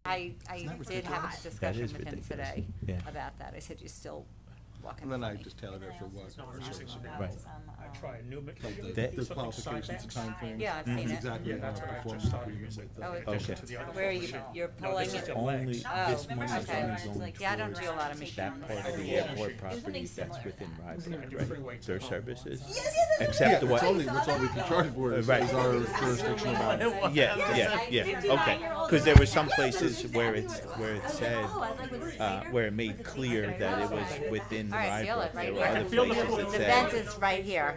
I did have a That discussion is with him ridiculous. today Yeah. about that. I said, you still walking And then I funny. just tailored it for what. Right. I try a new Like material. the something qualifications and sidebacks. timeframes. Yeah, I've seen it. Exactly. Yeah, that's what I performance just started agreement using. with Oh, the- Okay. To the other Where are you, machine. you're No, pulling this is it? the Only legs. Oh, this money is okay. only going Yeah, I don't towards do a lot of machines. that part of the Yeah. airport property that's within Rybrook, Different right? weights Their of services, Yeah, except the that's all, what? that's all we can charge for is Right. our jurisdiction about it. Yeah, okay. Because there were some places where it said, where it made clear that it was within All right, feel Rybrook. it right There were here. other feel the places pull. The that vent said is right here.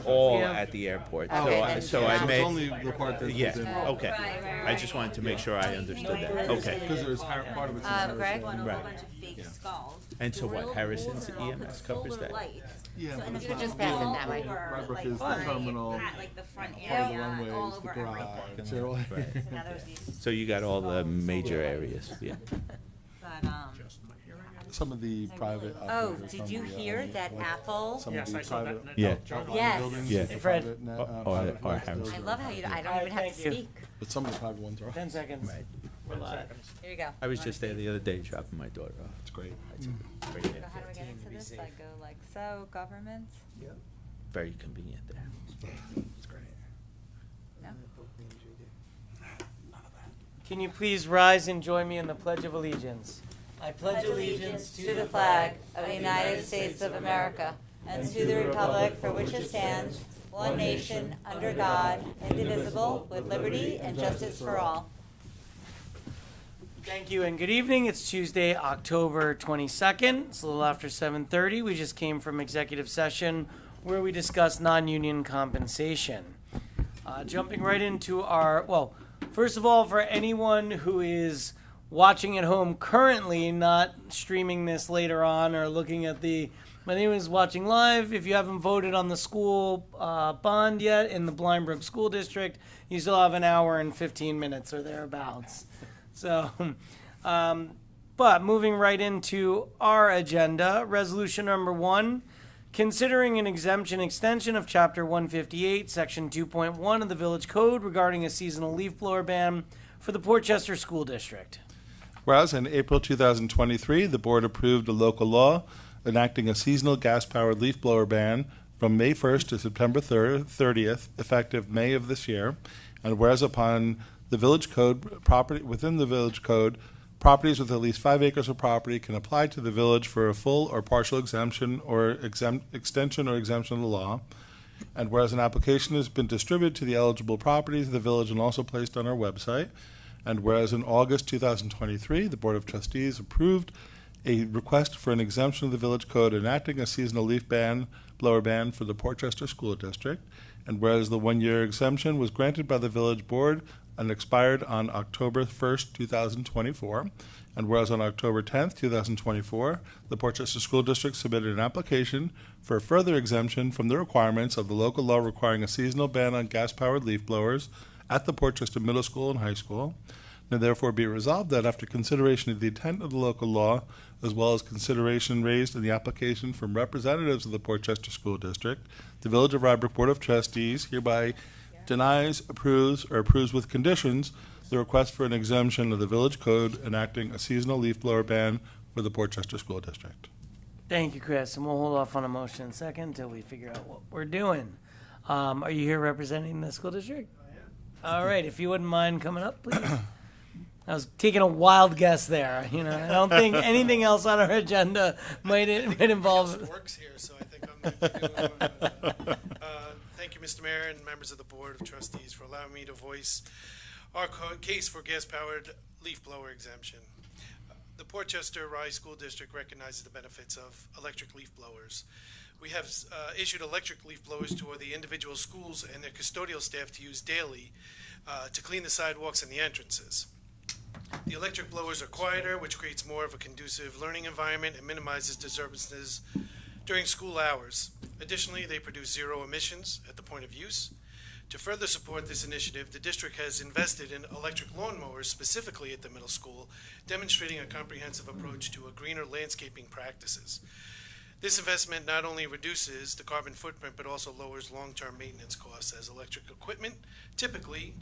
all at the airport. Okay, then, So yeah. I So made, it's only the part that's yeah, within. okay. I just wanted to make sure I understood that. Okay. Because there's part of it's in Greg? Harrison. Right. fake Yeah. skulls. And so what, drilled Harrison's holes in all, EMS put covers solar that? lights. Yeah, So, but and it's it's You could just all pass it that way. over, Rybrook like, is the right terminal, at, like, the front part of area, the all runways, the over every garage. parking So, Right. So now there's these, So you got all the major areas, yeah. but, Some of the private. Oh, operators, did some you of the, hear that like, Apple? Some of Yes, the I saw that. private. in that Yeah. job. Yes. Buildings, Yeah. the Fred. private net, Or private our nets, house. those I are- love how I don't Alright, even have to thank you. speak. But some of the private ones are. 10 seconds. Right. We're live. Here you go. I was just there the other day dropping my daughter off. It's great. So how do I get into this? I go like so, government? Very convenient there. It's great. No? Can you please rise and join me in the Pledge of Allegiance? I pledge allegiance To the flag of the United States of America and to the republic for which it stands, one nation, under God, indivisible, with liberty and justice for all. Thank you and good evening. It's Tuesday, October 22nd. It's a little after 7:30. We just came from executive session where we discussed non-union compensation. Jumping right into well, first of all, for anyone who is watching at home currently, not streaming this later on or looking at but anyone who's watching live, if you haven't voted on the school bond yet in the Blindbrook School District, you still have an hour and 15 minutes or thereabouts. So, but moving right into our agenda, resolution number 1, considering an exemption extension of Chapter 158, Section 2.1 of the Village Code regarding a seasonal leaf blower ban for the Portchester School District. Whereas in April 2023, the board approved a local law enacting a seasonal gas-powered leaf blower ban from May 1st to September 30th, effective May of this year. And whereas upon the village code within the village code, properties with at least 5 acres of property can apply to the village for a full or partial exemption or extension or exemption of the law. And whereas an application has been distributed to the eligible properties of the village and also placed on our website. And whereas in August 2023, the Board of Trustees approved a request for an exemption of the village code enacting a seasonal leaf blower ban for the Portchester School District. And whereas the 1-year exemption was granted by the village board and expired on October 1st, 2024. And whereas on October 10th, 2024, the Portchester School District submitted an application for a further exemption from the requirements of the local law requiring a seasonal ban on gas-powered leaf blowers at the Portchester Middle School and High School. Now therefore be resolved that after consideration of the intent of the local law, as well as consideration raised in the application from representatives of the Portchester School District, the Village of Rybrook Board of Trustees hereby denies, approves, or approves with conditions the request for an exemption of the village code enacting a seasonal leaf blower ban for the Portchester School District. Thank you, Chris. And we'll hold off on a motion in a second until we figure out what we're doing. Are you here representing the school district? I am. All right. If you wouldn't mind coming up, please. I was taking a wild guess there. I don't think anything else on our agenda might involve. Works here, so I think I'm going to. Thank you, Mr. Mayor and members of the Board of Trustees, for allowing me to voice our case for gas-powered leaf blower exemption. The Portchester Rye School District recognizes the benefits of electric leaf blowers. We have issued electric leaf blowers to the individual schools and their custodial staff to use daily to clean the sidewalks and the entrances. The electric blowers are quieter, which creates more of a conducive learning environment and minimizes disturbances during school hours. Additionally, they produce zero emissions at the point of use. To further support this initiative, the district has invested in electric lawnmowers specifically at the middle school, demonstrating a comprehensive approach to greener landscaping practices. This investment not only reduces the carbon footprint, but also lowers long-term maintenance costs, as electric equipment typically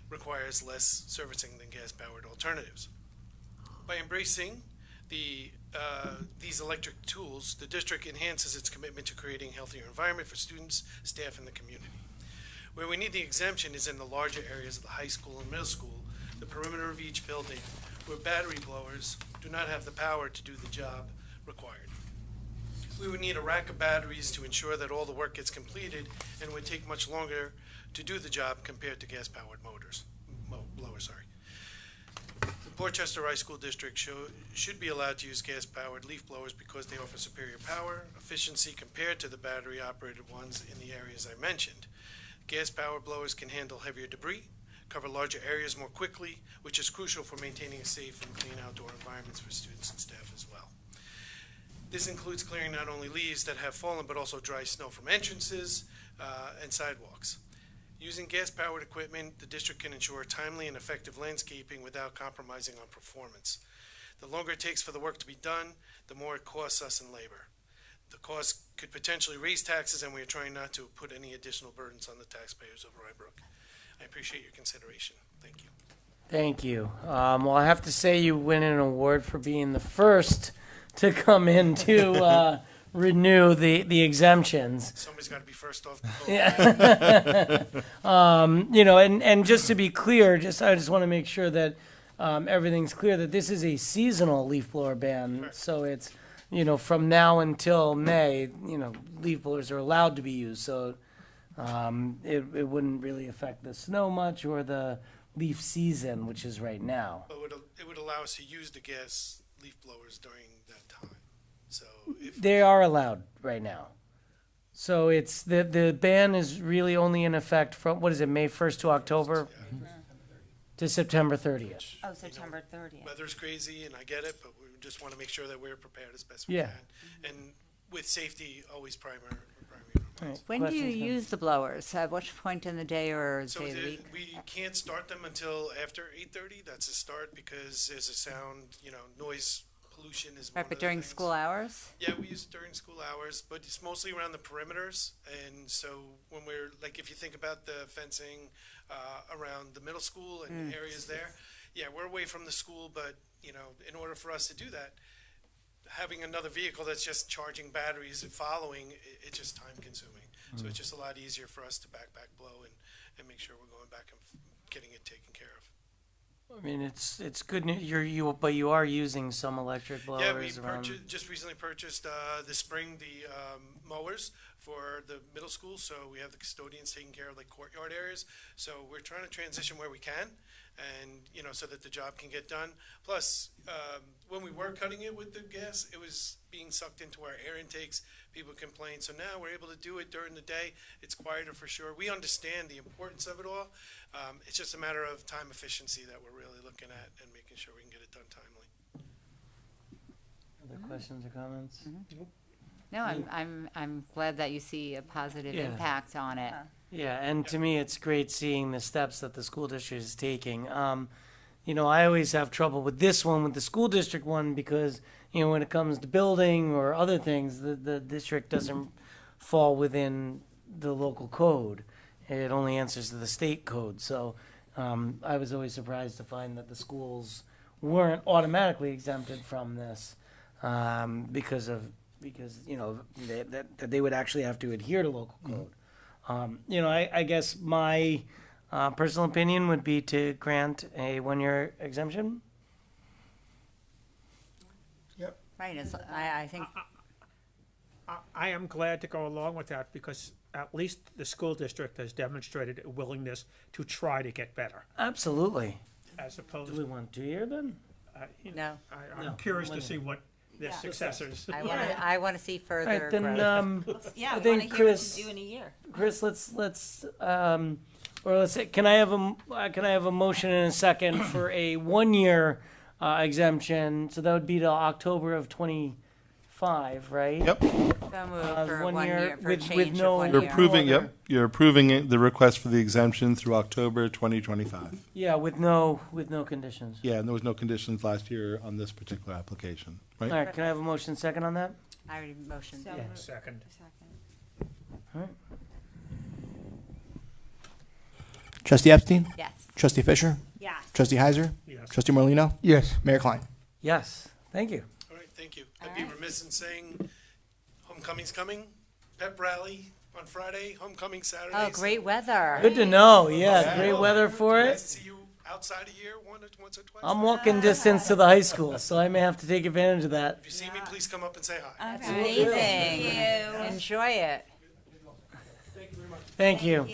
requires less servicing than gas-powered alternatives. By embracing these electric tools, the district enhances its commitment to creating a healthier environment for students, staff, and the community. Where we need the exemption is in the larger areas of the high school and middle school, the perimeter of each building, where battery blowers do not have the power to do the job required. We would need a rack of batteries to ensure that all the work gets completed and would take much longer to do the job compared to gas-powered blowers. The Portchester High School District should be allowed to use gas-powered leaf blowers because they offer superior power, efficiency compared to the battery-operated ones in the areas I mentioned. Gas-powered blowers can handle heavier debris, cover larger areas more quickly, which is crucial for maintaining a safe and clean outdoor environments for students and staff as well. This includes clearing not only leaves that have fallen, but also dry snow from entrances and sidewalks. Using gas-powered equipment, the district can ensure timely and effective landscaping without compromising on performance. The longer it takes for the work to be done, the more it costs us in labor. The cost could potentially raise taxes, and we are trying not to put any additional burdens on the taxpayers of Rybrook. I appreciate your consideration. Thank you. Thank you. Well, I have to say you win an award for being the first to come in to renew the exemptions. Somebody's got to be first off. And just to be clear, I just want to make sure that everything's clear that this is a seasonal leaf blower ban. Correct. So it's, from now until May, leaf blowers are allowed to be used. So it wouldn't really affect the snow much or the leaf season, which is right now. But it would allow us to use the gas leaf blowers during that time. So if They are allowed right now. So it's the ban is really only in effect from, what is it, May 1st to October? To September 30th. Oh, September 30th. weather's crazy, and I get it, but we just want to make sure that we're prepared as best we Yeah. can. And with safety, always primary. All right, When do you questions, use the blowers? At which point in the day or So day of the week? we can't start them until after 8:30. That's a start because there's a sound, noise pollution is one Right, of but the during things. school hours? Yeah, we use it during school hours, but it's mostly around the perimeters. And so when we're, like, if you think about the fencing around the middle school and areas there, yeah, we're away from the school, but, in order for us to do that, having another vehicle that's just charging batteries and following, it's just time consuming. So it's just a lot easier for us to back blow and make sure we're going back and getting it taken care of. I mean, it's good news. But you are using some electric blowers Yeah, we around. just recently purchased this spring the mowers for the middle school, so we have the custodians taking care of like courtyard areas. So we're trying to transition where we can, and so that the job can get done. Plus, when we were cutting it with the gas, it was being sucked into our air intakes. People complained, so now we're able to do it during the day. It's quieter for sure. We understand the importance of it all. It's just a matter of time efficiency that we're really looking at and making sure we can get it done timely. Other questions or comments? No, I'm glad that you see a positive Yeah. impact on it. Yeah, and to me, it's great seeing the steps that the school district is taking. I always have trouble with this one, with the school district one, because, when it comes to building or other things, the district doesn't fall within the local code. It only answers to the state code. So I was always surprised to find that the schools weren't automatically exempted from this because they would actually have to adhere to local code. I guess my personal opinion would be to grant a 1-year exemption. Right, I think, I am glad to go along with that because at least the school district has demonstrated a willingness to try to get better, Absolutely. as Do opposed we want 2 year then? no, I'm No. curious to see what their successors. I want to see All further right, then, growth. Yeah, I we think want to hear what Chris- to do in a year. Chris, let's say, can I have a motion and a second for a 1-year exemption? So that would be till October of 25, right? Yep. So move for 1 year for a with change no- of 1 You're year. approving, you're approving the request for the exemption through October 2025. Yeah, with no conditions. Yeah, and there was no conditions last year on this particular application, All right? right, can I have a motion second on that? I already motioned. So Yeah. moved. Second. All right. Trustee Epstein? Yes. Trustee Fisher? Yes. Trustee Heiser? Yes. Trustee Morlino, Yes. Mayor Klein? Yes, thank you. All right, thank you. I'd be remiss in saying homecoming's coming, pep rally on Friday, homecoming Saturday. Oh, great weather. Good to know. Yeah, great weather for Nice it. to see you outside of here once or twice. I'm walking distance to the high school, so I may have to take advantage of that. If you see me, please come up and say hi. Amazing. Enjoy it. Thank you. Thank you.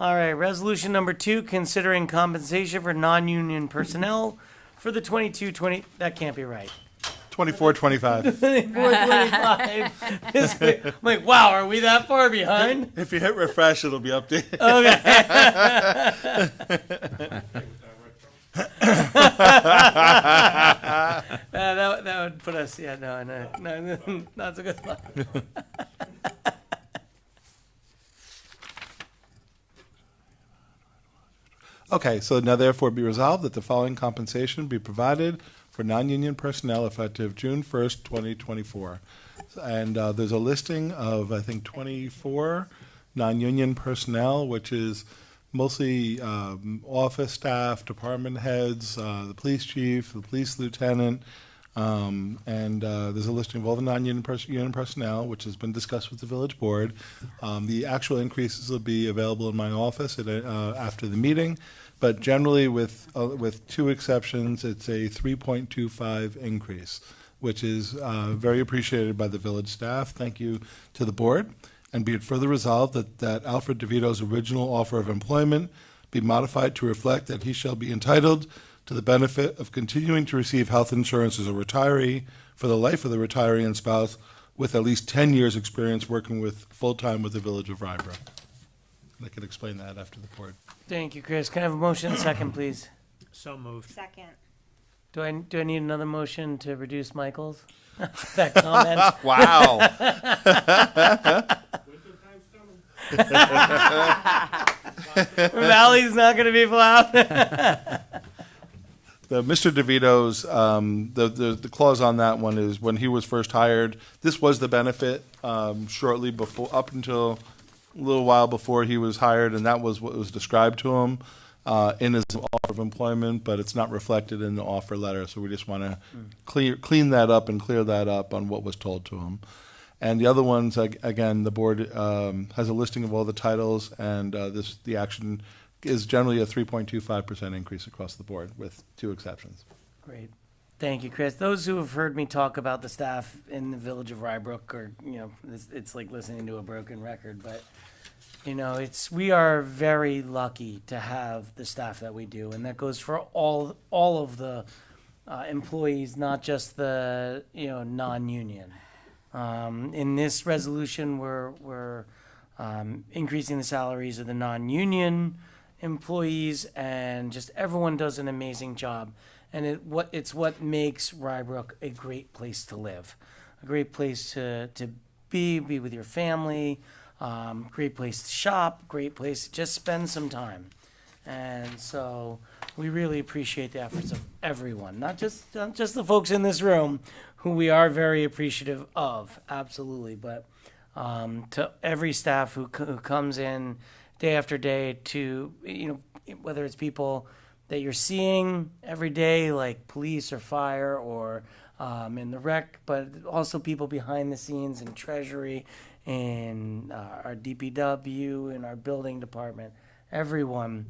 All right, resolution number 2, considering compensation for non-union personnel for the 22-20, that can't be right. 24-25. 425. I'm like, wow, are we that far behind? If you hit refresh, it'll be updated. Okay. That would put us, yeah, no, not so good. Okay, so now therefore be resolved that the following compensation be provided for non-union personnel effective June 1st, 2024. And there's a listing of, I think, 24 non-union personnel, which is mostly office staff, department heads, the police chief, the police lieutenant, and there's a listing of all the non-union union personnel, which has been discussed with the village board. The actual increases will be available in my office after the meeting, but generally, with 2 exceptions, it's a 3.25 increase, which is very appreciated by the village staff. Thank you to the board. And be it further resolved that Alfred DeVito's original offer of employment be modified to reflect that he shall be entitled to the benefit of continuing to receive health insurance as a retiree for the life of the retiree and spouse with at least 10 years' experience working with full-time with the Village of Rybrook. And I can explain that after the board. Thank you, Chris. Can I have a motion second, please? So moved. Second. Do I need another motion to reduce Michael's? That comment. Wow. Valley's not going to be plowed. Mr. DeVito's, the clause on that one is when he was first hired, this was the benefit shortly before, up until a little while before he was hired, and that was what was described to him in his offer of employment, but it's not reflected in the offer letter, so we just want to clean that up and clear that up on what was told to him. And the other ones, again, the board has a listing of all the titles, and the action is generally a 3.25% increase across the board, with 2 exceptions. Great. Thank you, Chris. Those who have heard me talk about the staff in the Village of Rybrook are, it's like listening to a broken record, but, we are very lucky to have the staff that we do, and that goes for all of the employees, not just the, non-union. In this resolution, we're increasing the salaries of the non-union employees, and just everyone does an amazing job. And it's what makes Rybrook a great place to live, a great place to be with your family, great place to shop, great place to just spend some time. And so we really appreciate the efforts of everyone, not just the folks in this room, who we are very appreciative of, absolutely, but to every staff who comes in day after day to, whether it's people that you're seeing every day, like police or fire or in the rec, but also people behind the scenes in Treasury, in our DPW, in our building department. Everyone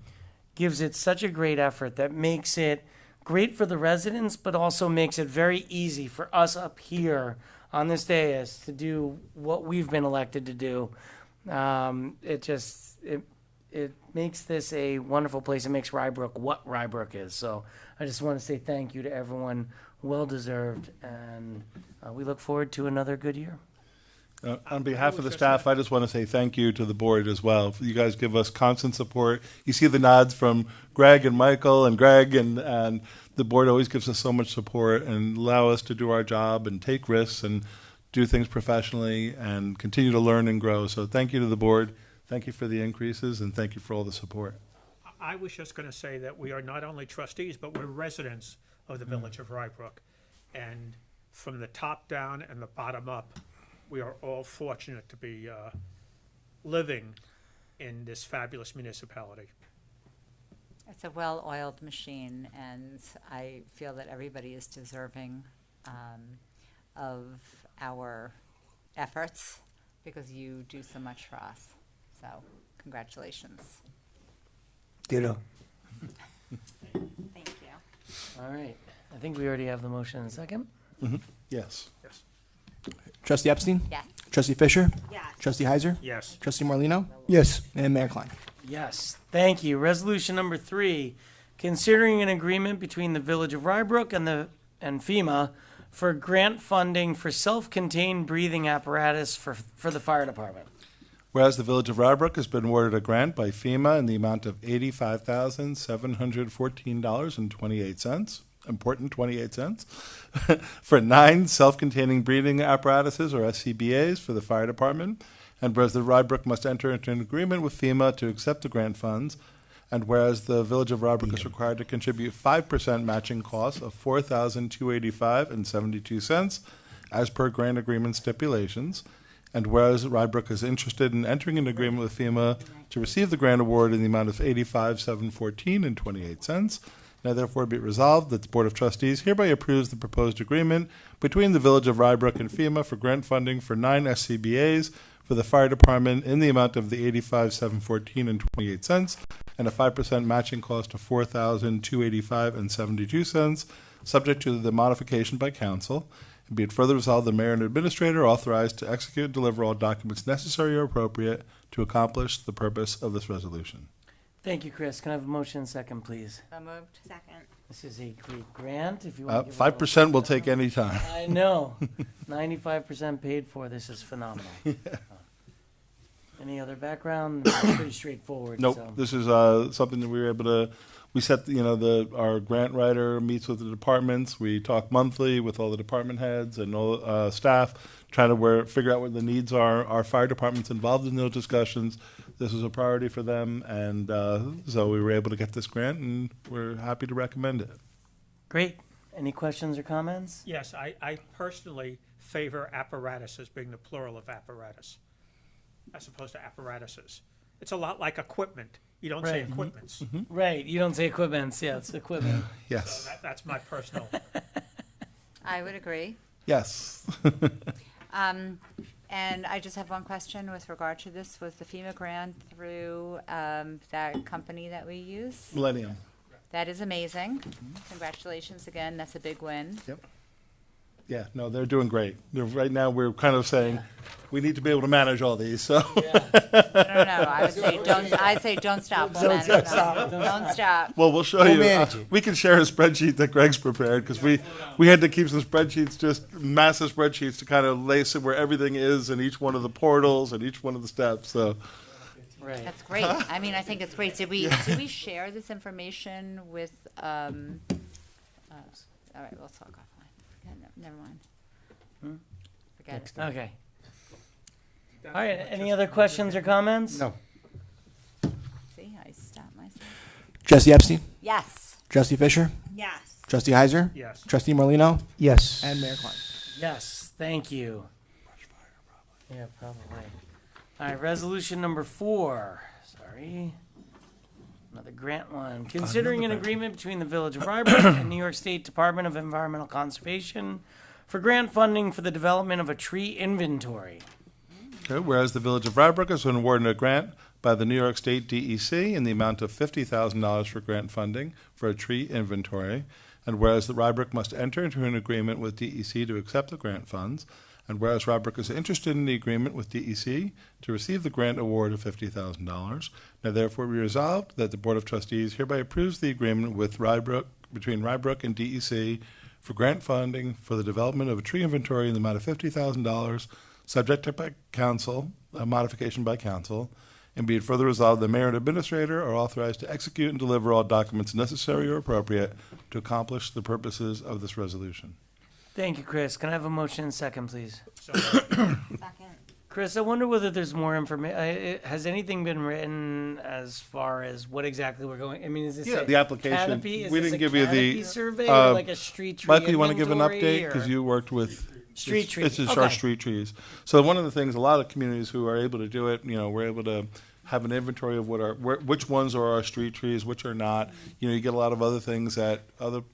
gives it such a great effort that makes it great for the residents, but also makes it very easy for us up here on this dais to do what we've been elected to do. It makes this a wonderful place. It makes Rybrook what Rybrook is. So I just want to say thank you to everyone. Well deserved, and we look forward to another good year. On behalf of the staff, I just want to say thank you to the board as well. You guys give us constant support. You see the nods from Greg and Michael and Greg, and the board always gives us so much support and allow us to do our job and take risks and do things professionally and continue to learn and grow. So thank you to the board. Thank you for the increases, and thank you for all the support. I was just going to say that we are not only trustees, but we're residents of the Village of Rybrook. And from the top down and the bottom up, we are all fortunate to be living in this fabulous municipality. It's a well-oiled machine, and I feel that everybody is deserving of our efforts because you do so much for us. So, congratulations. Ditto. Thank you. All right. I think we already have the motion in a second. Yes. Yes. Trustee Epstein? Yes. Trustee Fisher? Yes. Trustee Heiser? Yes. Trustee Morlino? Yes. And Mayor Klein. Yes, thank you. Resolution number 3, considering an agreement between the Village of Rybrook and FEMA for grant funding for self-contained breathing apparatus for the fire department. Whereas the Village of Rybrook has been awarded a grant by FEMA in the amount of $85,714.28, important 28 cents, for 9 self-containing breathing apparatuses, or SCBAs, for the fire department. And whereas the Rybrook must enter into an agreement with FEMA to accept the grant funds, and whereas the Village of Rybrook is required to contribute 5% matching costs of $4,285.72 as per grant agreement stipulations, and whereas Rybrook is interested in entering an agreement with FEMA to receive the grant award in the amount of $85,714.28, now therefore be it resolved that the Board of Trustees hereby approves the proposed agreement between the Village of Rybrook and FEMA for grant funding for 9 SCBAs for the fire department in the amount of the $85,714.28 and a 5% matching cost of $4,285.72, subject to the modification by council. And be it further resolved, the mayor and administrator are authorized to execute and deliver all documents necessary or appropriate to accomplish the purpose of this resolution. Thank you, Chris. Can I have a motion second, please? So moved. Second. This is a great grant. If you want to give a 5% will take any time. I know. 95% paid for. This is phenomenal. Any other background? It's pretty straightforward. Nope, So. this is something that we were able to, we set, our grant writer meets with the departments. We talk monthly with all the department heads and all staff, trying to figure out what the needs are. Our fire department's involved in those discussions. This is a priority for them, and so we were able to get this grant, and we're happy to recommend it. Great. Any questions or comments? Yes, I personally favor apparatuses being the plural of apparatus, as opposed to apparatuses. It's a lot like equipment. You don't say Right. equipments. Right. You don't say equipments. Yeah, it's equipment. Yes, That's my personal. I would agree. yes. And I just have one question with regard to this. Was the FEMA grant through that company that we use? Millennium. That is amazing. Congratulations again. That's a big win. Yep. Yeah, no, they're doing great. Right now, we're kind of saying, we need to be able to manage all these, so. No. I'd say don't stop. Don't stop. Don't stop. Well, we'll show We'll you. manage it. We can share a spreadsheet that Greg's prepared, because we had to keep some spreadsheets, just massive spreadsheets to kind of lace it where everything is in each one of the portals and each one of the steps, so. Right. That's great. I mean, I think it's great. Did we share this information with? All right, we'll talk offline. Never mind. Forget it. Okay. All right. Any other questions or comments? No. See, I stopped myself. Trustee Epstein? Yes. Trustee Fisher? Yes. Trustee Heiser? Yes. Trustee Morlino? Yes. And Mayor Klein. Yes. Thank you. Yeah, probably. All right. Resolution number 4. Sorry. Another grant one. Considering an agreement between the Village of Rybrook and New York State Department of Environmental Conservation for grant funding for the development of a tree inventory. Okay, whereas the Village of Rybrook has been awarded a grant by the New York State DEC in the amount of $50,000 for grant funding for a tree inventory, and whereas the Rybrook must enter into an agreement with DEC to accept the grant funds, and whereas Rybrook is interested in the agreement with DEC to receive the grant award of $50,000, now therefore be resolved that the Board of Trustees hereby approves the agreement with between Rybrook and DEC for grant funding for the development of a tree inventory in the amount of $50,000, subject to a modification by council, and be it further resolved, the mayor and administrator are authorized to execute and deliver all documents necessary or appropriate to accomplish the purposes of this resolution. Thank you, Chris. Can I have a motion second, please? So, Second. Chris, I wonder whether there's more information. Has anything been written as far as what exactly we're going? I mean, is this The application. canopy? Is We this didn't a give you the canopy survey uh, or like a street tree Michael, you want to give an inventory, update because or- you worked with Street this- trees. This is our Okay. street trees. So one of the things, a lot of communities who are able to do it, we're able to have an inventory of which ones are our street trees, which are not. You know, you get a lot of other things that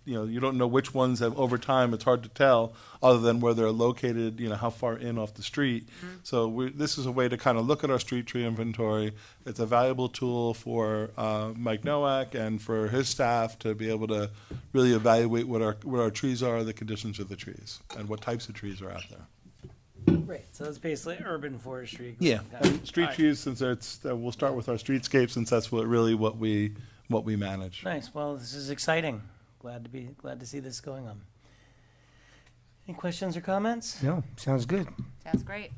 you don't know which ones that over time it's hard to tell other than where they're located, how far in off the street. So this is a way to kind of look at our street tree inventory. It's a valuable tool for Mike Nowak and for his staff to be able to really evaluate what our trees are, the conditions of the trees, and what types of trees are out there. Right, so it's basically urban forestry. Yeah, and street All right. trees, since we'll start with our streetscapes, since that's what we manage. Nice. Well, this is exciting. Glad to see this going on. Any questions or comments? No, sounds good. Sounds great.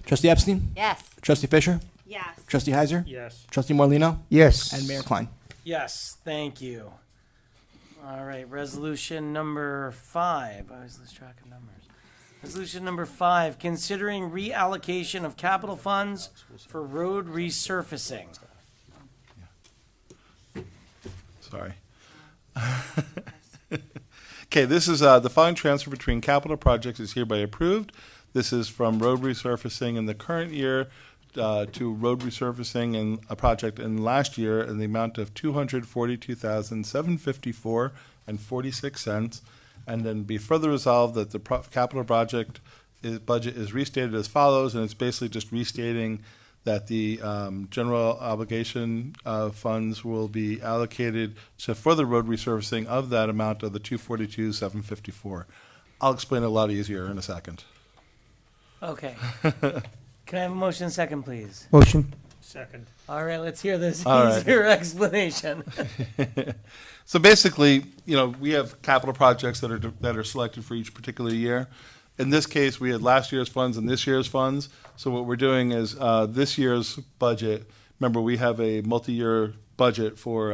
Trustee Epstein? Yes. Trustee Fisher? Yes. Trustee Heiser? Yes. Trustee Morlino, Yes. and Mayor Klein. Yes, thank you. All right, resolution number 5. I always lose track of numbers. Resolution number 5, considering reallocation of capital funds for road resurfacing. Sorry. Okay, this is the following transfer between capital projects is hereby approved. This is from road resurfacing in the current year to road resurfacing in a project in last year in the amount of $242,754.46, and then be further resolved that the capital project budget is restated as follows, and it's basically just restating that the general obligation funds will be allocated to further road resurfacing of that amount of the $242,754. I'll explain it a lot easier in a second. Okay. Can I have a motion second, please? Motion. Second. All right, let's hear this All right. easier explanation. So basically, we have capital projects that are selected for each particular year. In this case, we had last year's funds and this year's funds. So what we're doing is this year's budget. Remember, we have a multi-year budget for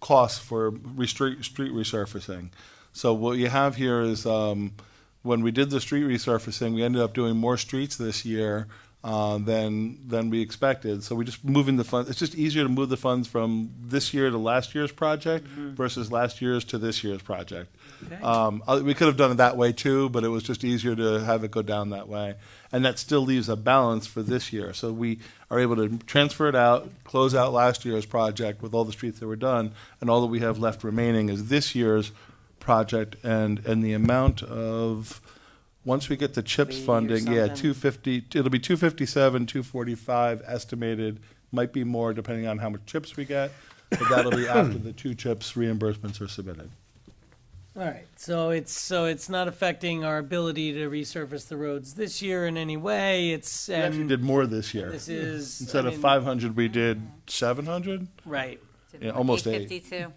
costs for street resurfacing. So what you have here is when we did the street resurfacing, we ended up doing more streets this year than we expected. So we just moving the funds. It's just easier to move the funds from this year to last year's project versus last year's to this year's project. Okay. We could have done it that way too, but it was just easier to have it go down that way. And that still leaves a balance for this year. So we are able to transfer it out, close out last year's project with all the streets that were done, and all that we have left remaining is this year's project, and the amount of, once we get the CHIPS 3 or funding, yeah, something? 250, it'll be 257, 245 estimated, might be more depending on how much CHIPS we get, but that'll be after the 2 CHIPS reimbursements are submitted. All right, so it's not affecting our ability to resurface the roads this year in any way. We actually did more this year. This is Instead of 500, we did 700. right. Yeah, almost 852.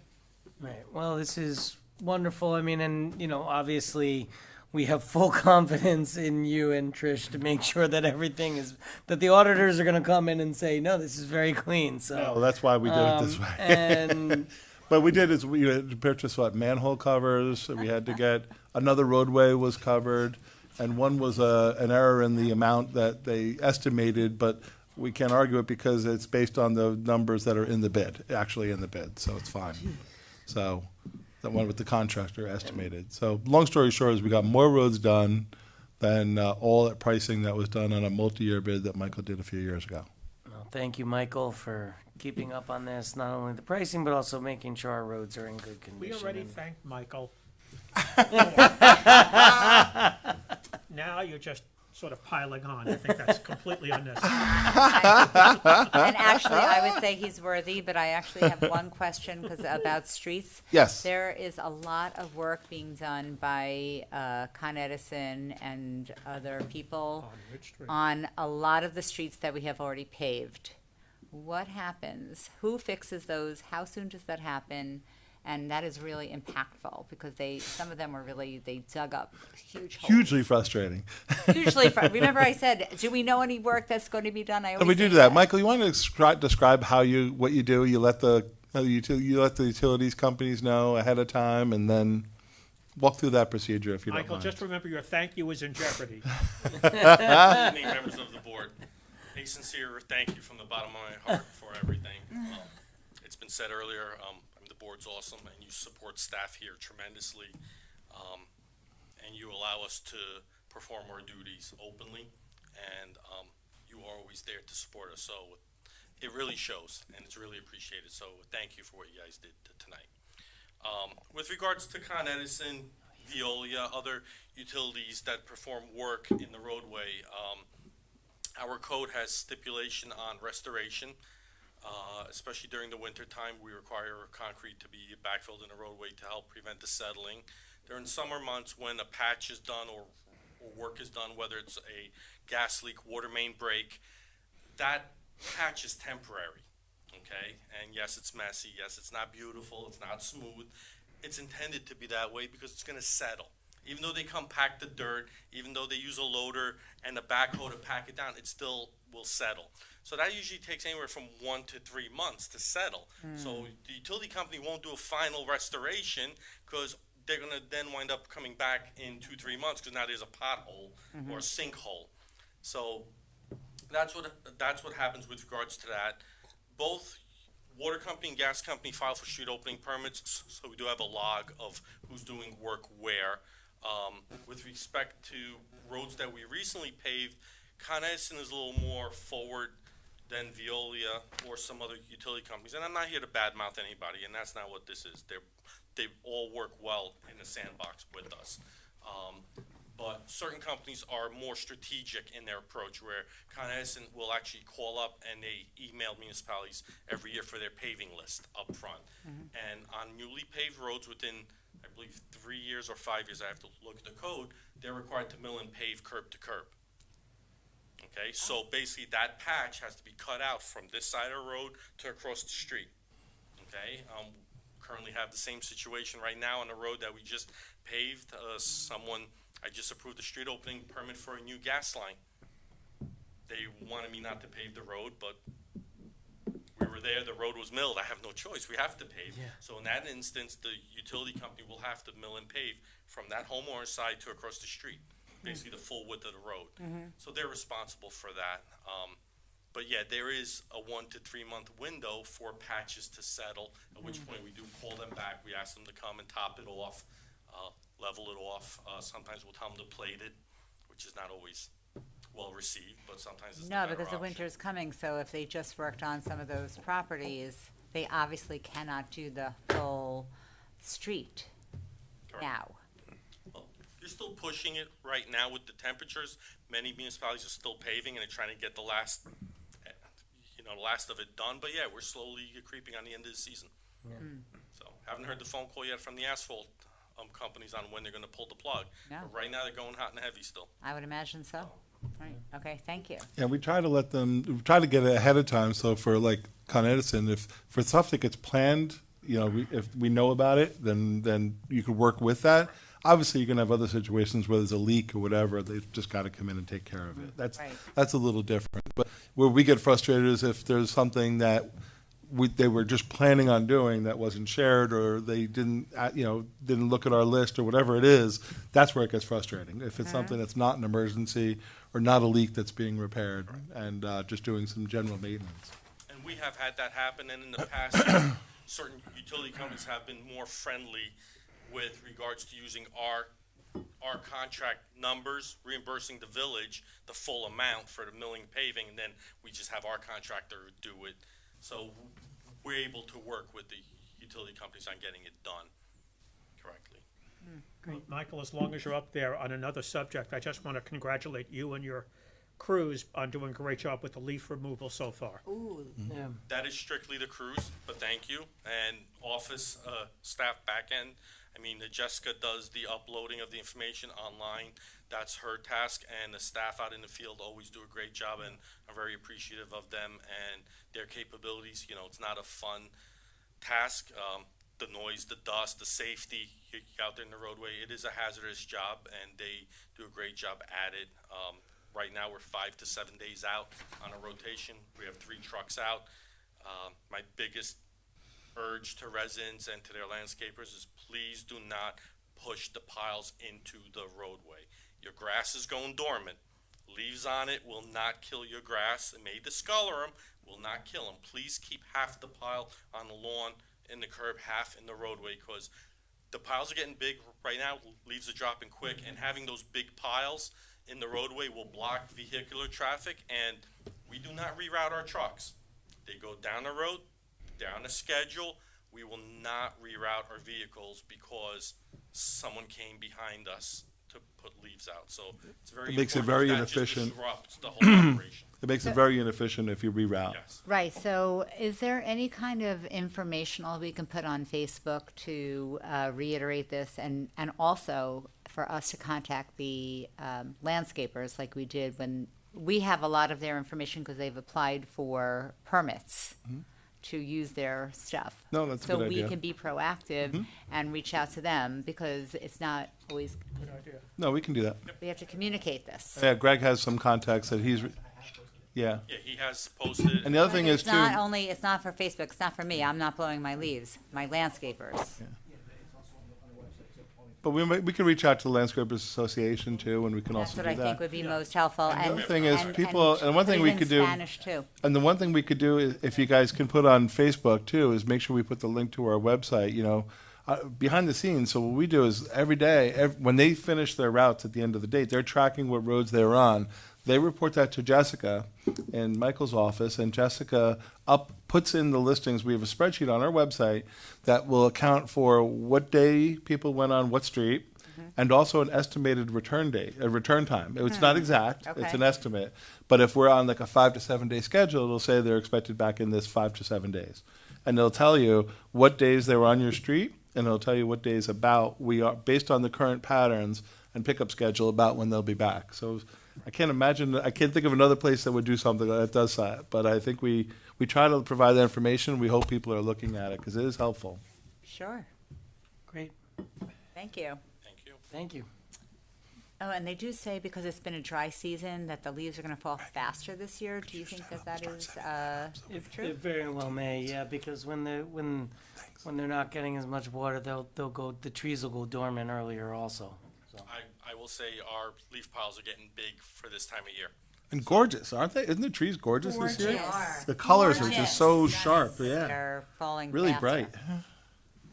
Right. Well, this is wonderful. I mean, and obviously, we have full confidence in you and Trish to make sure that everything is that the auditors are going to come in and say, no, this is very clean. So Well, that's why we did it this way. And But we did is we had to purchase manhole covers. We had to get another roadway was covered, and one was an error in the amount that they estimated, but we can't argue it because it's based on the numbers that are in the bid, actually in the bid, so it's fine. So that one with the contractor estimated. So long story short is we got more roads done than all that pricing that was done on a multi-year bid that Michael did a few years ago. well, thank you, Michael, for keeping up on this. Not only the pricing, but also making sure our roads are in good We condition. already and- thanked Michael. Now you're just sort of piling on. I think that's completely unnecessary. And actually, I would say he's worthy, but I actually have one question about streets. Yes. There is a lot of work being done by Con Edison and other people On Ridge Street. on a lot of the streets that we have already paved. What happens? Who fixes those? How soon does that happen? And that is really impactful because some of them were they dug up huge holes. Hugely frustrating. Remember I said, do we know any work that's going to be done? I And always we do say that. Michael, you want to describe what you do? You let the utilities companies know ahead of time, and then walk through that procedure if you Michael, don't mind. just remember your thank you is in jeopardy. Good evening, members of the board. A sincere thank you from the bottom of my heart for everything. It's been said earlier, the board's awesome, and you support staff here tremendously, and you allow us to perform our duties openly, and you are always there to support us. So it really shows, and it's really appreciated. So thank you for what you guys did tonight. With regards to Con Edison, Veolia, other utilities that perform work in the roadway, our code has stipulation on restoration, especially during the winter time. We require concrete to be backfilled in the roadway to help prevent the settling. During summer months, when a patch is done or work is done, whether it's a gas leak, water main break, that patch is temporary, okay? And yes, it's messy. Yes, it's not beautiful. It's not smooth. It's intended to be that way because it's going to settle. Even though they compact the dirt, even though they use a loader and a backhoe to pack it down, it still will settle. So that usually takes anywhere from 1 to 3 months to settle. So the utility company won't do a final restoration because they're going to then wind up coming back in 2-3 months because now there's a pothole or a sinkhole. So that's what happens with regards to that. Both water company and gas company file for street opening permits, so we do have a log of who's doing work where. With respect to roads that we recently paved, Con Edison is a little more forward than Veolia or some other utility companies. And I'm not here to badmouth anybody, and that's not what this is. They all work well in the sandbox with us. But certain companies are more strategic in their approach, where Con Edison will actually call up and they email municipalities every year for their paving list up front. And on newly paved roads within, I believe, 3 years or 5 years, I have to look at the code, they're required to mill and pave curb to curb. Okay, so basically that patch has to be cut out from this side of the road to across the street. Okay, currently have the same situation right now on the road that we just paved. I just approved a street opening permit for a new gas line. They wanted me not to pave the road, but we were there, the road was milled, I have no choice, we have to pave. So in that instance, the utility company will have to mill and pave from that homeowner's side to across the street, basically the full width of the road. So they're responsible for that. But yeah, there is a 1 to 3 month window for patches to settle, at which point we do call them back, we ask them to come and top it off, level it off. Sometimes we'll tell them to plate it, which is not always well received, but sometimes it's the No, better because the option. winter's coming, so if they just worked on some of those properties, they obviously cannot do the full street Correct. now. Well, they're still pushing it right now with the temperatures. Many municipalities are still paving and they're trying to get the last of it done. But yeah, we're slowly creeping on the end of the season. So haven't heard the phone call yet from the asphalt companies on when they're going to pull the plug. No. But right now they're going hot and heavy still. I would imagine so. Right, okay, thank you. Yeah, we try to get it ahead of time. So for like Con Edison, if for stuff that gets planned, if we know about it, then you could work with that. Obviously, you're going to have other situations where there's a leak or whatever. They've just got to come in and take care of it. That's a little different. But where we get frustrated is if there's something that they were just planning on doing that wasn't shared, or they didn't look at our list or whatever it is. That's where it gets frustrating. If it's something that's not an emergency or not a leak that's being repaired, and just doing some general maintenance. And we have had that happen, and in the past, certain utility companies have been more friendly with regards to using our contract numbers, reimbursing the village the full amount for the milling paving, and then we just have our contractor do it. So we're able to work with the utility companies on getting it done correctly. Michael, as long as you're up there on another subject, I just want to congratulate you and your crews on doing a great job with the leaf removal so far. Ooh, Yeah. That is strictly the crews, but thank you. And office staff back end. I mean, Jessica does the uploading of the information online. That's her task, and the staff out in the field always do a great job, and I'm very appreciative of them and their capabilities. It's not a fun task. The noise, the dust, the safety out there in the roadway, it is a hazardous job, and they do a great job at it. Right now, we're 5 to 7 days out on a rotation. We have 3 trucks out. My biggest urge to residents and to their landscapers is please do not push the piles into the roadway. Your grass is going dormant. Leaves on it will not kill your grass. It may discolor them, will not kill them. Please keep half the pile on the lawn, in the curb, half in the roadway, because the piles are getting big right now. Leaves are dropping quick, and having those big piles in the roadway will block vehicular traffic, and We do not reroute our trucks. They go down the road, down the schedule. We will not reroute our vehicles because someone came behind us to put leaves out. So it's very It makes it important very that just inefficient. disrupts the whole operation. It makes it very inefficient if you reroute. Yes. Right, so is there any kind of informational we can put on Facebook to reiterate this and also for us to contact the landscapers like we did when we have a lot of their information because they've applied for permits to use their stuff. No, that's a So good we idea. can be proactive and reach out to them because it's not always, Good idea. No, we can do that. we have to communicate this. Yeah, Greg has some contacts that he's, yeah. Yeah, he has posted. And the other thing is It's too, not only, it's not for Facebook, it's not for me, I'm not blowing my leaves, my landscapers. but we can reach out to the Landscapers Association too, and we can That's also what do I think that. would be most helpful. the other thing is people- and one put thing it we in could do- Spanish too. And the one thing we could do is, if you guys can put on Facebook too, is make sure we put the link to our website, behind the scenes. So what we do is every day, when they finish their routes at the end of the day, they're tracking what roads they're on. They report that to Jessica in Michael's office, and Jessica puts in the listings. We have a spreadsheet on our website that will account for what day people went on what street, and also an estimated return date, a return time. It's not exact, it's Okay. an estimate. But if we're on like a 5 to 7 day schedule, it'll say they're expected back in this 5 to 7 days. And they'll tell you what days they were on your street, and it'll tell you what days about we are, based on the current patterns and pickup schedule, about when they'll be back. So I can't think of another place that would do something that does that. But I think we try to provide that information. We hope people are looking at it because it is helpful. Sure, Great, thank you. Thank you. thank you. Oh, and they do say because it's been a dry season that the leaves are gonna fall faster this year. Do you think that is, true? It very well may, yeah, because when they're not getting as much water, the trees will go dormant earlier also. So. I will say our leaf piles are getting big for this time of year. And gorgeous, aren't they? Isn't the trees gorgeous this year? Gorgeous. The colors are Gorgeous. just so sharp, yeah. They're falling Really faster. bright.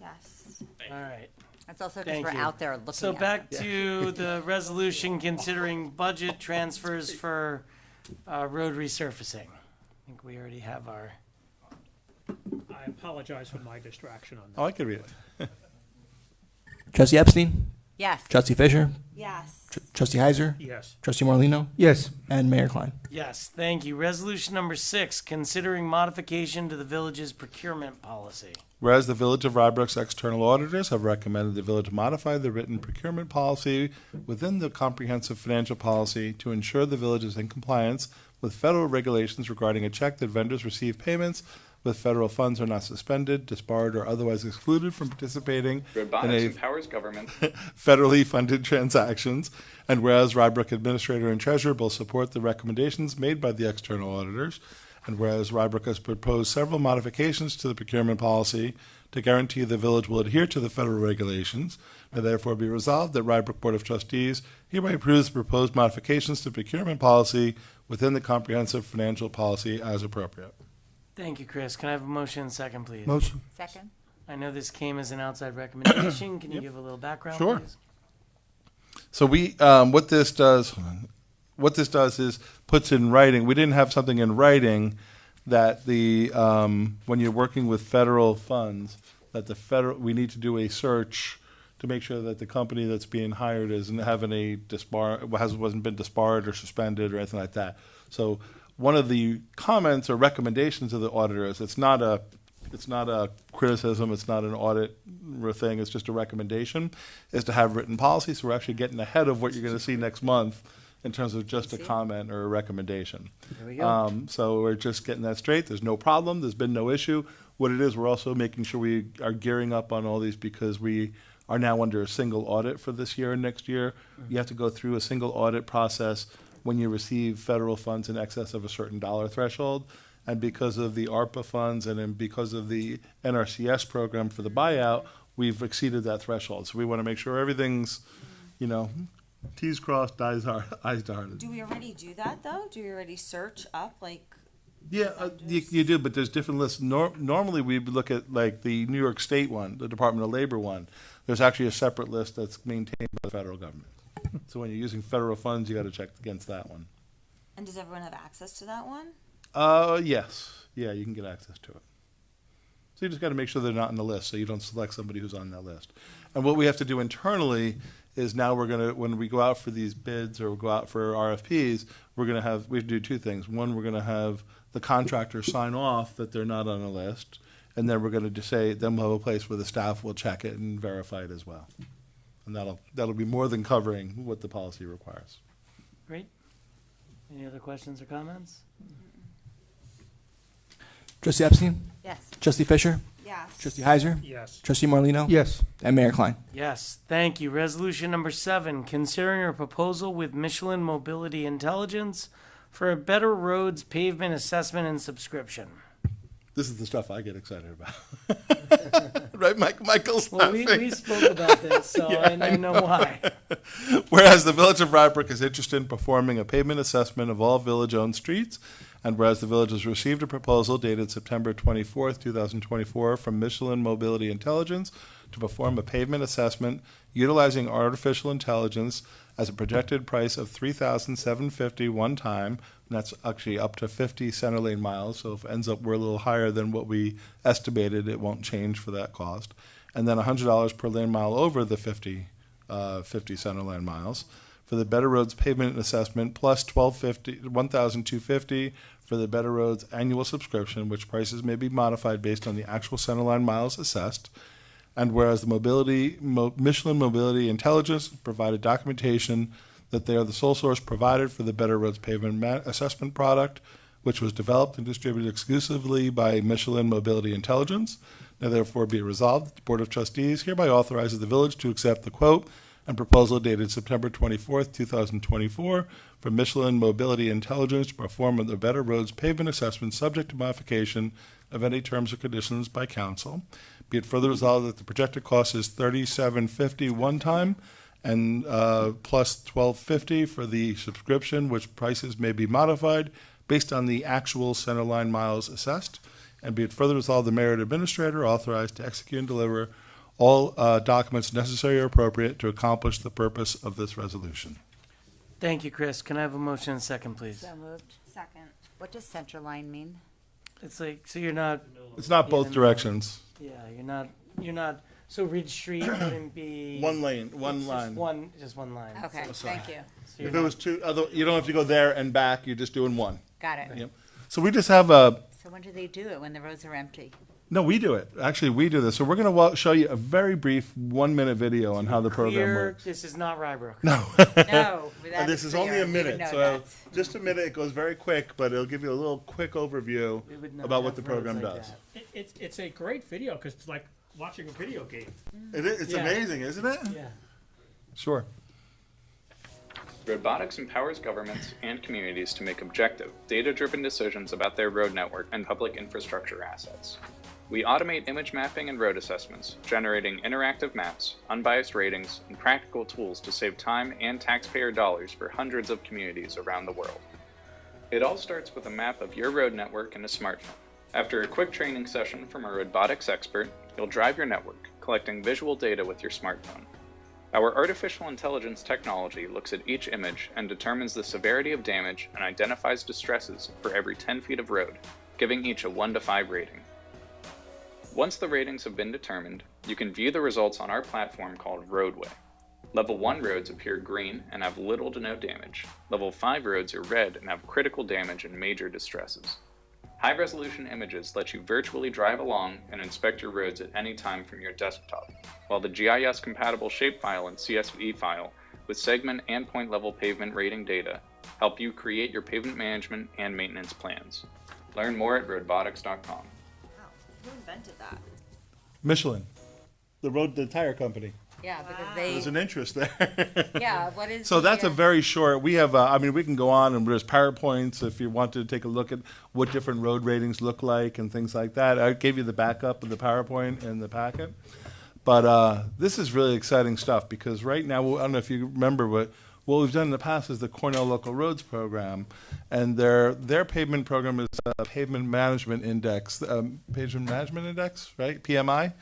Yes. Thank All you. right. That's also because Thank we're you. out there looking So at back them. to the resolution considering budget transfers for road resurfacing. I think we already have our. I apologize for my distraction on that. Oh, I could read it. Trustee Epstein? Yes, Trustee Fisher? Yes. Trustee Heiser? Yes. Trustee Morlino, Yes. and Mayor Klein. Yes, thank you. Resolution number 6, considering modification to the village's procurement policy. Whereas the Village of Rybrook's external auditors have recommended the village modify the written procurement policy within the comprehensive financial policy to ensure the village is in compliance with federal regulations regarding a check that vendors receive payments with federal funds are not suspended, disbarred, or otherwise excluded from participating in a empowers government. federally funded transactions. And whereas Rybrook Administrator and Treasurer both support the recommendations made by the external auditors, and whereas Rybrook has proposed several modifications to the procurement policy to guarantee the village will adhere to the federal regulations, may therefore be resolved that Rybrook Board of Trustees hereby approves the proposed modifications to procurement policy within the comprehensive financial policy as appropriate. Thank you, Chris. Can I have a motion and second, please? Motion. second? I know this came as an outside recommendation. Can you give a little background, Sure. please? So what this does is puts in writing. We didn't have something in writing that when you're working with federal funds, that we need to do a search to make sure that the company that's being hired isn't having wasn't been disbarred or suspended or anything like that. So one of the comments or recommendations of the auditor is it's not a criticism, it's not an audit thing, it's just a recommendation, is to have written policy. So we're actually getting ahead of what you're going to see next month in terms of just a comment or a recommendation. There we go. So we're just getting that straight. There's no problem. There's been no issue. What it is, we're also making sure we are gearing up on all these because we are now under a single audit for this year and next year. You have to go through a single audit process when you receive federal funds in excess of a certain dollar threshold. And because of the ARPA funds and then because of the NRCS program for the buyout, we've exceeded that threshold. So we want to make sure everything's, T's crossed, I's dotted. Do we already do that though? Do we already search up like? Yeah, you do, but there's different lists. Normally, we look at like the New York State one, the Department of Labor one. There's actually a separate list that's maintained by the federal government. So when you're using federal funds, you got to check against that one. And does everyone have access to that one? Yes. Yeah, you can get access to it. So you just got to make sure they're not on the list, so you don't select somebody who's on that list. And what we have to do internally is now we're going to, when we go out for these bids or go out for RFPs, we have to do two things. One, we're going to have the contractor sign off that they're not on the list, and then we're going to just say, then we'll have a place where the staff will check it and verify it as well. And that'll be more than covering what the policy requires. Great. Any other questions or comments? Trustee Epstein? Yes. Trustee Fisher? Yes. Trustee Heiser? Yes. Trustee Morlino, Yes. And Mayor Klein. Yes, thank you. Resolution number 7, considering a proposal with Michelin Mobility Intelligence for a better roads pavement assessment and subscription. This is the stuff I get excited about. Right, Michael's Well, laughing. we spoke about this, so I know why. Whereas the Village of Rybrook is interested in performing a pavement assessment of all village-owned streets, and whereas the village has received a proposal dated September 24th, 2024 from Michelin Mobility Intelligence to perform a pavement assessment utilizing artificial intelligence as a projected price of $3,750 one time, and that's actually up to 50 center lane miles, so if it ends up we're a little higher than what we estimated, it won't change for that cost. And then $100 per lane mile over the 50 center lane miles. For the Better Roads pavement assessment, plus $1,250 for the Better Roads annual subscription, which prices may be modified based on the actual centerline miles assessed. And whereas the Michelin Mobility Intelligence provided documentation that they are the sole source provider for the Better Roads pavement assessment product, which was developed and distributed exclusively by Michelin Mobility Intelligence. Now therefore be it resolved that the Board of Trustees hereby authorizes the village to accept the quote and proposal dated September 24th, 2024 from Michelin Mobility Intelligence to perform the Better Roads pavement assessment subject to modification of any terms or conditions by council. Be it further resolved that the projected cost is $3,750 one time and plus $1,250 for the subscription, which prices may be modified based on the actual centerline miles assessed. And be it further resolved, the mayor and administrator are authorized to execute and deliver all documents necessary or appropriate to accomplish the purpose of this resolution. Thank you, Chris. Can I have a motion and second, please? So moved. Second. What does center line mean? It's like, so you're not, It's not both directions. yeah, you're not, so Ridge Street wouldn't be. One lane, one it's line. Just one line. Okay, thank you. So you're If it was two, you don't have to go there and back, you're just doing one. Got it. Yep. So we just have a, So when do they do it? When the roads are empty? no, we do it. Actually, we do this. So we're going to show you a very brief 1-minute video on how the program clear, works. this is not Rybrook. No. And this is only a minute, so that. just a minute. It goes very quick, but it'll give you a little quick overview We would not about what have the roads program like does. that. It's a great video because it's like watching a video game. It's Yeah. amazing, isn't it? Yeah. Sure. Robotics empowers governments and communities to make objective, data-driven decisions about their road network and public infrastructure assets. We automate image mapping and road assessments, generating interactive maps, unbiased ratings, and practical tools to save time and taxpayer dollars for hundreds of communities around the world. It all starts with a map of your road network and a smartphone. After a quick training session from a robotics expert, you'll drive your network, collecting visual data with your smartphone. Our artificial intelligence technology looks at each image and determines the severity of damage and identifies distresses for every 10 feet of road, giving each a 1 to 5 rating. Once the ratings have been determined, you can view the results on our platform called Roadway. Level 1 roads appear green and have little to no damage. Level 5 roads are red and have critical damage and major distresses. High-resolution images let you virtually drive along and inspect your roads at any time from your desktop, while the GIS-compatible shapefile and CSV file with segment and point-level pavement rating data help you create your pavement management and maintenance plans. Learn more at robotics.com. Wow. Who invented that? Michelin, the tire company. Yeah, because There's they, an interest there. yeah, what is? So the, that's a very short, we have, we can go on and there's PowerPoints if you wanted to take a look at what different road ratings look like and things like that. I gave you the backup of the PowerPoint in the packet. But this is really exciting stuff because right now, I don't know if you remember what we've done in the past is the Cornell Local Roads Program, and their pavement program is Pavement Management Index, right? PMI.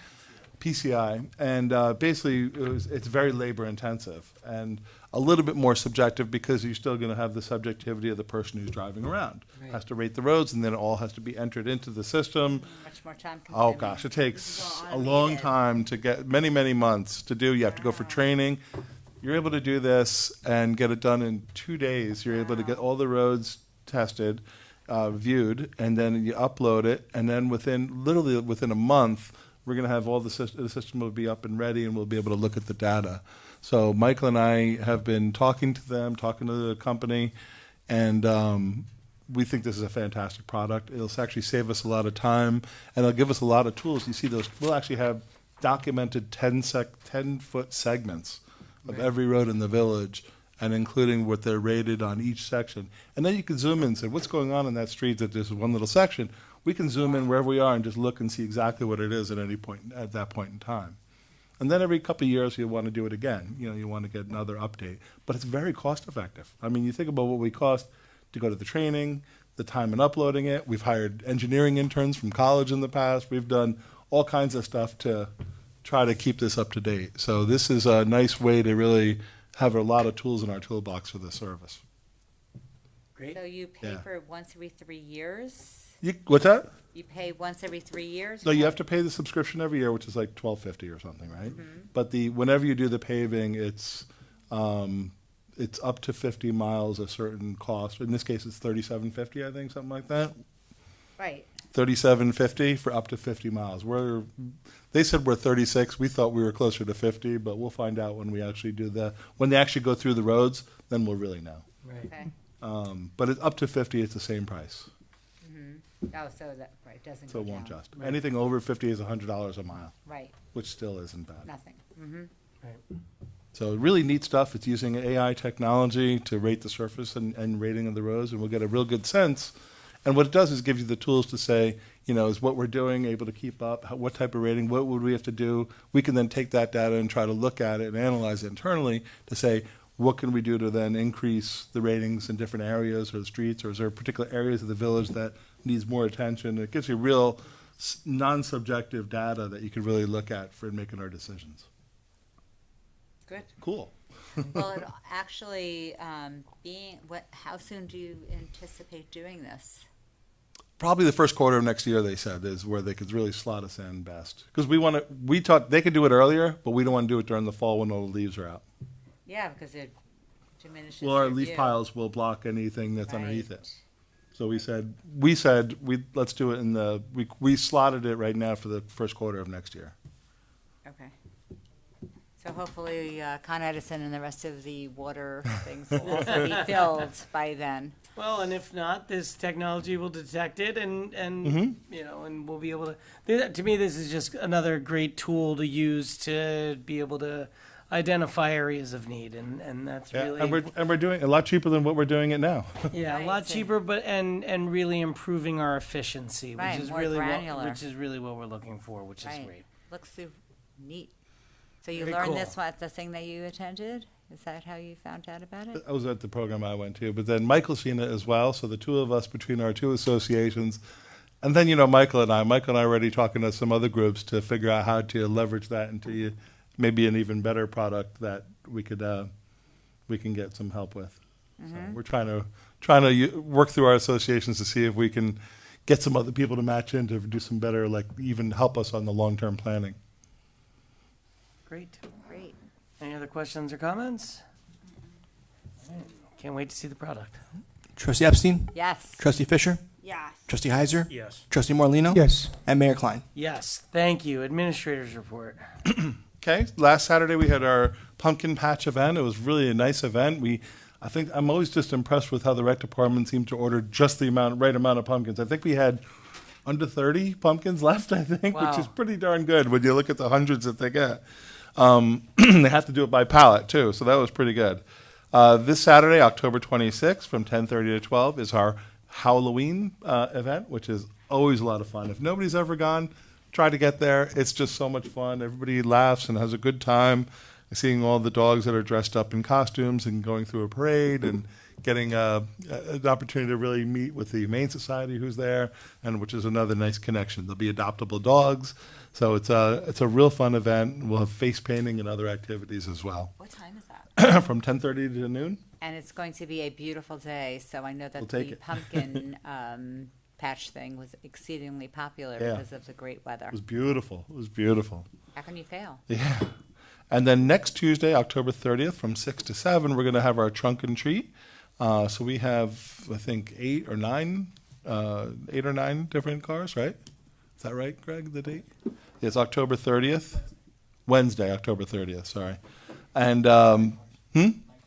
PCI, and basically it's very labor intensive and a little bit more subjective because you're still going to have the subjectivity of the person who's driving around. Right. Has to rate the roads, and then it all has to be entered into the system. Much more time consuming. Oh gosh, it takes a long time to get, many, many months to do. You have to go for training. You're able to do this and get it done in 2 days. You're able to get all the roads tested, viewed, and then you upload it. And then literally within a month, we're going to have all the system will be up and ready, and we'll be able to look at the data. So Michael and I have been talking to them, talking to the company, and we think this is a fantastic product. It'll actually save us a lot of time, and it'll give us a lot of tools. You see those, we'll actually have documented 10-foot segments of every road in the village, and including what they're rated on each section. And then you can zoom in and say, what's going on in that street that there's one little section? We can zoom in wherever we are and just look and see exactly what it is at any point, at that point in time. And then every couple of years, you want to do it again. You know, you want to get another update. But it's very cost effective. I mean, you think about what we cost to go to the training, the time in uploading it. We've hired engineering interns from college in the past. We've done all kinds of stuff to try to keep this up to date. So this is a nice way to really have a lot of tools in our toolbox for this service. Great. So you pay Yeah. for once every 3 years? What's that? You pay once every 3 years? No, you have to pay the subscription every year, which is like $12.50 or something, right? But whenever you do the paving, it's up to 50 miles, a certain cost. In this case, it's $37.50, I think, something like that. Right. $37.50 for up to 50 miles. They said we're 36. We thought we were closer to 50, but we'll find out when we actually when they actually go through the roads, then we'll really know. Right. Okay. But it's up to 50, it's the same price. Oh, so that, right, doesn't So go it won't down. adjust. Anything over 50 is $100 a mile, Right, which still isn't bad. nothing. Right. So really neat stuff. It's using AI technology to rate the surface and rating of the roads, and we'll get a real good sense. And what it does is give you the tools to say, you know, is what we're doing able to keep up? What type of rating? What would we have to do? We can then take that data and try to look at it and analyze it internally to say, what can we do to then increase the ratings in different areas or the streets, or is there particular areas of the village that needs more attention? It gives you real non-subjective data that you can really look at for making our decisions. Good. Cool. Well, it actually, how soon do you anticipate doing this? Probably the first quarter of next year, they said, is where they could really slot us in best. Because we thought they could do it earlier, but we don't want to do it during the fall when all the leaves are out. Yeah, because it diminishes Well, our your leaf view. piles will block anything that's underneath Right. it. So we said let's do it we slotted it right now for the first quarter of next year. Okay. So hopefully, Con Edison and the rest of the water things will also be filled by then. Well, and if not, this technology will detect it, and you know, and we'll be able to. To me, this is just another great tool to use to be able to identify areas of need, and that's Yeah, really and we're doing it a lot cheaper than what we're doing it now. yeah, a Right, lot so- cheaper, but and really improving our efficiency, Right, which is more really granular. which is really what we're looking for, which is Right. great. Looks so neat. So you Very learned cool. this at the thing that you attended? Is that how you found out about it? I was at the program I went to, but then Michael's seen it as well. So the two of us between our two associations, and then Michael and I are already talking to some other groups to figure out how to leverage that into maybe an even better product that we can get some help with. So we're trying to work through our associations to see if we can get some other people to match in to do some better, like even help us on the long-term planning. Great. Great. Any other questions or comments? All right. Can't wait to see the product. Trustee Epstein? Yes. Trustee Fisher? Yes. Trustee Heiser? Yes. Trustee Morlino? Yes. And Mayor Klein. Yes, thank you. Administrator's report. Okay, last Saturday we had our pumpkin patch event. It was really a nice event. I think I'm always just impressed with how the rec department seemed to order just the right amount of pumpkins. I think we had under 30 pumpkins left, I think, Wow. which is pretty darn good when you look at the hundreds that they get. They have to do it by pallet too, so that was pretty good. This Saturday, October 26th, from 10:30 to 12, is our Halloween event, which is always a lot of fun. If nobody's ever gone, try to get there. It's just so much fun. Everybody laughs and has a good time. seeing all the dogs that are dressed up in costumes and going through a parade and getting an opportunity to really meet with the Humane Society who's there, and which is another nice connection. There'll be adoptable dogs, so it's a real fun event. We'll have face painting and other activities as well. What time is that? From 10:30 to noon. And it's going to be a beautiful day, so I know that We'll take the it. pumpkin patch thing was exceedingly popular Yeah. because of the great weather. It was beautiful. It was beautiful. How can you fail? Yeah. And then next Tuesday, October 30th, from 6 to 7, we're going to have our trunk and treat. So we have, I think, 8 or 9 different cars, right? Is that right, Greg, the date? It's October 30th. Wednesday, October 30th, sorry. And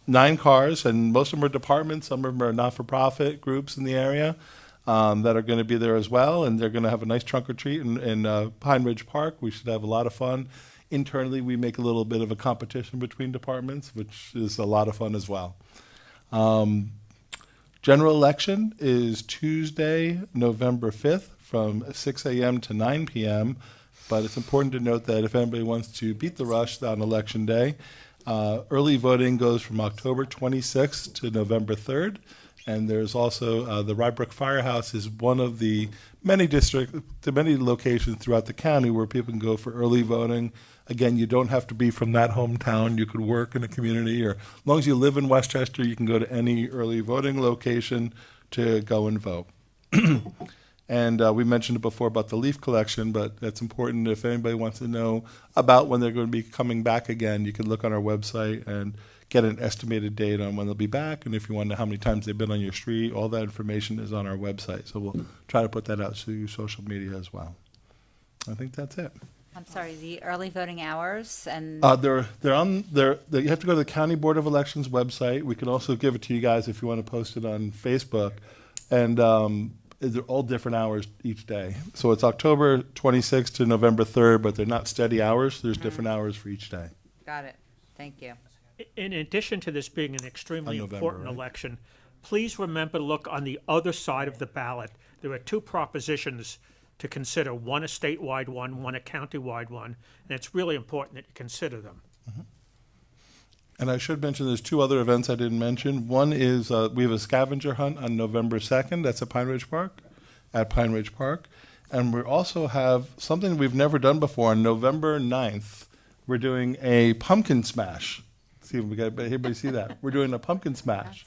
9 cars, and most of them are departments. Some of them are not-for-profit groups in the area that are going to be there as well. And they're going to have a nice trunk or treat in Pine Ridge Park. We should have a lot of fun. Internally, we make a little bit of a competition between departments, which is a lot of fun as well. General election is Tuesday, November 5th from 6 a.m. to 9 p.m. But it's important to note that if anybody wants to beat the rush on election day, early voting goes from October 26th to November 3rd. And there's also the Rybrook Firehouse is one of the many locations throughout the county where people can go for early voting. Again, you don't have to be from that hometown. You could work in a community, or as long as you live in Westchester, you can go to any early voting location to go and vote. And we mentioned it before about the leaf collection, but it's important if anybody wants to know about when they're going to be coming back again, you can look on our website and get an estimated date on when they'll be back. And if you want to know how many times they've been on your street, all that information is on our website. So we'll try to put that out through social media as well. I think that's it. I'm sorry, the early voting hours and You have to go to the County Board of Elections website. We can also give it to you guys if you want to post it on Facebook. And they're all different hours each day. So it's October 26th to November 3rd, but they're not steady hours. There's different hours for each day. got it. Thank you. In addition to this being an extremely On November, important right? election, please remember to look on the other side of the ballot. There are 2 propositions to consider, one a statewide one a countywide one, and it's really important that you consider them. And I should mention there's 2 other events I didn't mention. One is we have a scavenger hunt on November 2nd. That's at Pine Ridge Park. And we also have something we've never done before. On November 9th, we're doing a pumpkin smash. See if we got everybody see that. We're doing a pumpkin smash.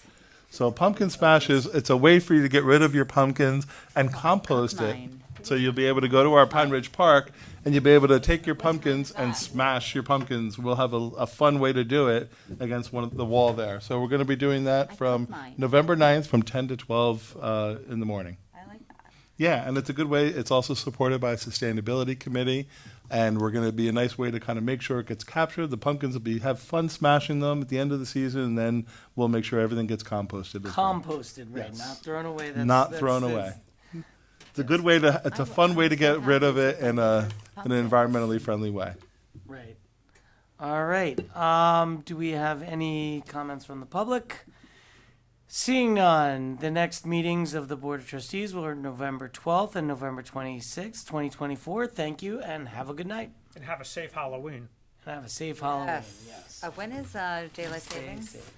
So pumpkin smash it's a way for you to get rid of your pumpkins and compost it. Mine. So you'll be able to go to our Pine Ridge Park and you'll be able to take your pumpkins and smash your pumpkins. We'll have a fun way to do it against the wall there. So we're going to be doing that from mine. November 9th from 10 to 12 in the morning. I like that. Yeah, and it's a good way. It's also supported by a sustainability committee, and we're going to be a nice way to kind of make sure it gets captured. The pumpkins will have fun smashing them at the end of the season, and then we'll make sure everything gets composted. as well. Composted, right? Yes. Not thrown away. Not thrown away. It's a good way to. It's a fun way to get rid of it in an environmentally friendly way. Right. All right. Do we have any comments from the public? Seeing none, the next meetings of the Board of Trustees were November 12th and November 26th, 2024. Thank you, and have a good night. And have a safe Halloween. And have a safe Halloween. Yes. Yes. When is daylight Stay savings? safe.